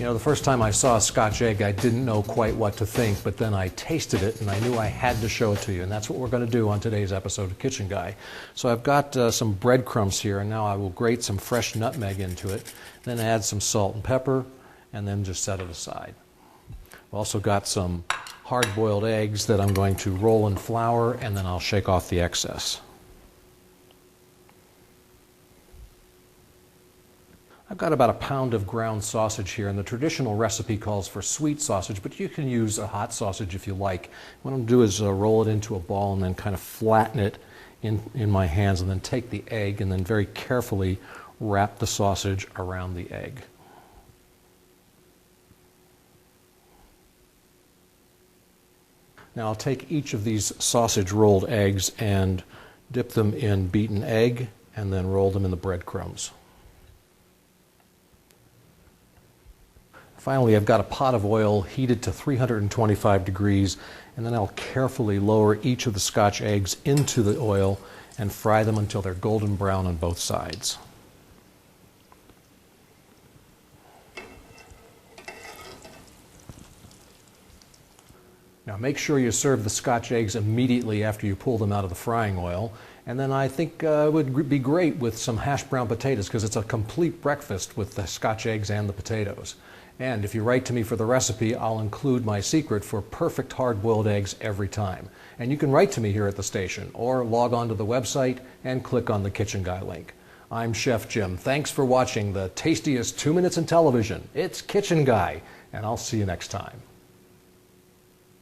You know, the first time I saw a Scotch egg, I didn't know quite what to think, but then I tasted it and I knew I had to show it to you, and that's what we're going to do on today's episode of Kitchen Guy. So I've got some breadcrumbs here, and now I will grate some fresh nutmeg into it, then add some salt and pepper, and then just set it aside. I've also got some hard-boiled eggs that I'm going to roll in flour, and then I'll shake off the excess. I've got about a pound of ground sausage here, and the traditional recipe calls for sweet sausage, but you can use a hot sausage if you like. What I'm going to do is roll it into a ball and then kind of flatten it in my hands, and then take the egg and then very carefully wrap the sausage around the egg. Now I'll take each of these sausage rolled eggs and dip them in beaten egg and then roll them in the breadcrumbs. Finally, I've got a pot of oil heated to 325 degrees, and then I'll carefully lower each of the Scotch eggs into the oil and fry them until they're golden brown on both sides. Now make sure you serve the Scotch eggs immediately after you pull them out of the frying oil. And then I think it would be great with some hashed brown potatoes, because it's a complete breakfast with the Scotch eggs and the potatoes. And if you write to me for the recipe, I'll include my secret for perfect hard-boiled eggs every time. And you can write to me here at the station, or log on to the website and click on the Kitchen Guy link. I'm Chef Jim. Thanks for watching the tastiest 2 minutes in television. It's Kitchen Guy, and I'll see you next time.